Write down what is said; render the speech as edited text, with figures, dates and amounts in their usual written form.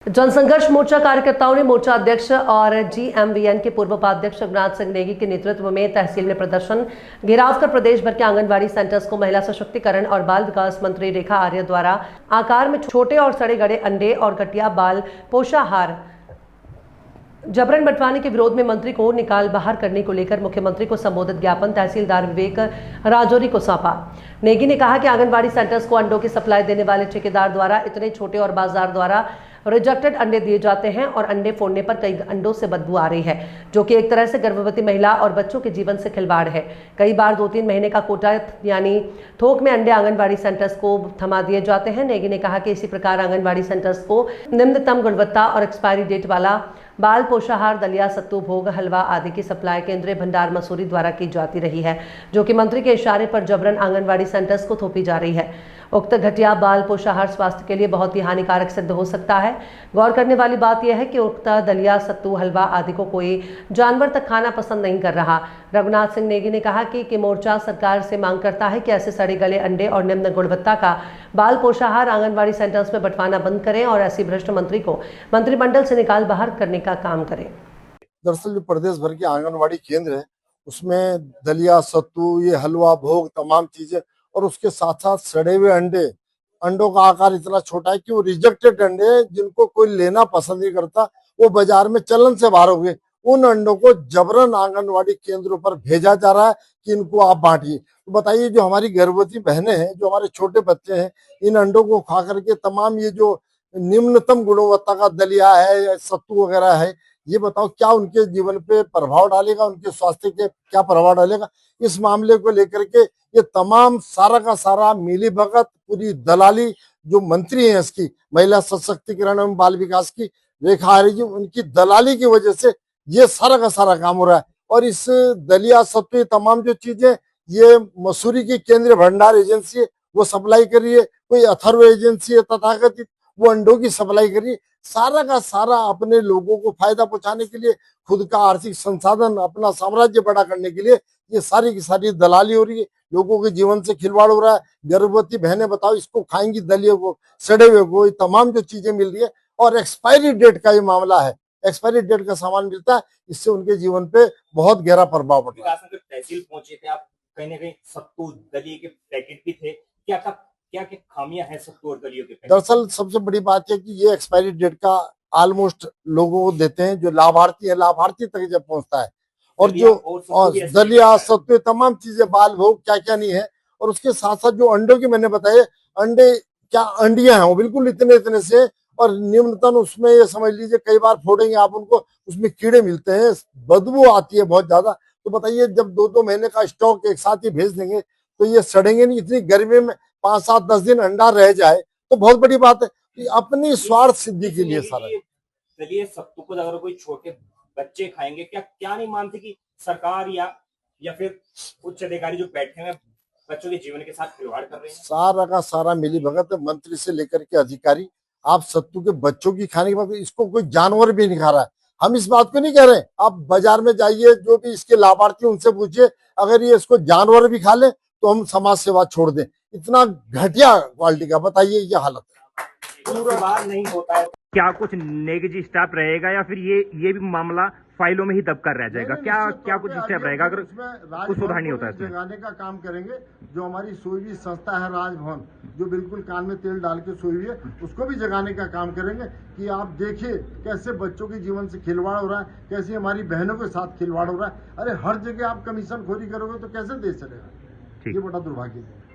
जनसंघर्ष मोर्चा कार्यकर्ताओं ने मोर्चा अध्यक्ष और जीएमवीएन के पूर्व उपाध्यक्ष रघुनाथ सिंह नेगी के नेतृत्व में तहसील में प्रदर्शन, घेराव कर प्रदेश भर के आंगनबाड़ी सेंटर्स को महिला सशक्तिकरण और बाल विकास मंत्री रेखा आर्य द्वारा आकार में छोटे और सड़े गले अंडे और घटिया बाल पोषाहार जबरन बंटवाने के विरोध में मंत्री को निकाल बाहर करने को लेकर मुख्यमंत्री को संबोधित ज्ञापन तहसीलदार विवेक राजौरी को सौंपा। नेगी ने कहा कि आंगनबाड़ी सेंटर्स को अंडों की सप्लाई देने वाले ठेकेदार द्वारा इतने छोटे और बाजार द्वारा रिजेक्टेड अंडे दिए जाते हैं और अंडे फोड़ने पर कई अंडों से बदबू आ रही है, जो कि एक तरह से गर्भवती महिला और बच्चों के जीवन से खिलवाड़ है। कई बार 2-3 महीने का कोटा यानी थोक में अंडे आंगनबाड़ी सेंटर्स को थमा दिए जाते हैं। नेगी ने कहा कि इसी प्रकार आंगनबाड़ी सेंटर्स को निम्नतम गुणवत्ता और एक्सपायरी डेट वाला बाल पोषाहार, दलिया, सत्तू, भोग, हलवा आदि की सप्लाई केंद्रीय भंडार मसूरी द्वारा की जाती रही है, जो कि मंत्री के इशारे पर जबरन आंगनबाड़ी सेंटर्स को थोपी जा रही है। उक्त घटिया बाल पोषाहार स्वास्थ्य के लिए बहुत ही हानिकारक सिद्ध हो सकता है। गौर करने वाली बात यह है कि उक्त दलिया, सत्तू, हलवा आदि को कोई जानवर तक खाना पसंद नहीं कर रहा। रघुनाथ सिंह नेगी ने कहा कि मोर्चा सरकार से मांग करता है कि ऐसे सड़े गले अंडे और निम्न गुणवत्ता का बाल पोषाहार आंगनबाड़ी सेंटर्स में बंटवाना बंद करें और ऐसी भ्रष्ट मंत्री को मंत्रिमंडल से निकाल बाहर करने का काम करें। दरअसल जो प्रदेश भर के आंगनबाड़ी केंद्र है उसमें दलिया, सत्तू, ये हलवा, भोग, तमाम चीजें और उसके साथ साथ सड़े हुए अंडों का आकार इतना छोटा है कि वो रिजेक्टेड अंडे जिनको कोई लेना पसंद नहीं करता, वो बाजार में चलन से बाहर हो गए। उन अंडों को जबरन आंगनवाड़ी केंद्रों पर भेजा जा रहा है कि इनको आप बांटिए। तो बताइए, जो हमारी गर्भवती बहनें हैं, जो हमारे छोटे बच्चे हैं, इन अंडों को खा करके तमाम ये जो निम्नतम गुणवत्ता का दलिया है, सत्तू वगैरह है, ये बताओ क्या उनके जीवन पे प्रभाव डालेगा, उनके स्वास्थ्य के क्या प्रभाव डालेगा। इस मामले को लेकर के ये तमाम सारा का सारा मिली भगत, पूरी दलाली जो मंत्री है इसकी महिला सशक्तिकरण एवं बाल विकास की रेखा आर्य जी, उनकी दलाली की वजह से ये सारा का सारा काम हो रहा है। और इस दलिया, सत्तू, तमाम जो चीजें ये मसूरी की केंद्रीय भंडार एजेंसी है वो सप्लाई कर रही है, कोई अथर्व एजेंसी है तथाकथित वो अंडों की सप्लाई कर रही है। सारा का सारा अपने लोगों को फायदा पहुंचाने के लिए, खुद का आर्थिक संसाधन, अपना साम्राज्य बड़ा करने के लिए ये सारी की सारी दलाली हो रही है। लोगों के जीवन से खिलवाड़ हो रहा है। गर्भवती बहनें बताओ इसको खाएंगी, दलिया को, सड़े हुए को, ये तमाम जो चीजें मिल रही है। और एक्सपायरी डेट का ये मामला है, एक्सपायरी डेट का सामान मिलता है, इससे उनके जीवन पे बहुत गहरा प्रभाव पड़ता है। तहसील पहुंचे थे आप, कहीं ना कहीं सत्तू दलिये के पैकेट भी थे, क्या क्या खामियां हैं सत्तू और दलियों के पैकेट? दरअसल सबसे बड़ी बात है कि ये एक्सपायरी डेट का ऑलमोस्ट लोगों को देते हैं, जो लाभार्थी है, लाभार्थी तक जब पहुंचता है। और जो दलिया, सत्तू, तमाम चीजें, बाल भोग, क्या क्या नहीं है। और उसके साथ साथ जो अंडों की मैंने बताया, अंडे क्या अंडियां हैं वो बिल्कुल इतने इतने से, और निम्नतम उसमें ये समझ लीजिए कई बार फोड़ेंगे आप उनको, उसमें कीड़े मिलते हैं, बदबू आती है बहुत ज्यादा। तो बताइए, जब 2-2 महीने का स्टॉक एक साथ ही भेज देंगे तो ये सड़ेंगे नहीं। इतनी गर्मी में 5-7-10 दिन अंडा रह जाए तो बहुत बड़ी बात है कि अपनी स्वार्थ सिद्धि के लिए सारा। चलिए, सत्तू को अगर कोई छोटे बच्चे खाएंगे, क्या नहीं मानते कि सरकार या फिर उच्च अधिकारी जो बैठे हैं बच्चों के जीवन के साथ खिलवाड़ कर रहे हैं? सारा का सारा मिली भगत, मंत्री से लेकर के अधिकारी। आप सत्तू के बच्चों की खाने के बाद इसको कोई जानवर भी नहीं खा रहा है। हम इस बात को नहीं कह रहे, आप बाजार में जाइए, जो भी इसके लाभार्थी उनसे पूछिए, अगर ये इसको जानवर भी खा ले तो हम समाज सेवा छोड़ दें। इतना घटिया क्वालिटी का, बताइए ये हालत है। पूरा नहीं होता है। क्या कुछ नेगी स्टेप रहेगा या फिर ये भी मामला फाइलों में ही दबकर रह जाएगा? क्या कुछ स्टेप रहेगा अगर कुछ सुधार नहीं होता है? जगाने का काम करेंगे। जो हमारी सोई हुई संस्था है राजभवन, जो बिल्कुल कान में तेल डाल के सोई हुई है, उसको भी जगाने का काम करेंगे कि आप देखिए कैसे बच्चों के जीवन से खिलवाड़ हो रहा है, कैसे हमारी बहनों के साथ खिलवाड़ हो रहा है। अरे हर जगह आप कमीशन खोरी करोगे तो कैसे देश चलेगा? ये बड़ा दुर्भाग्य है।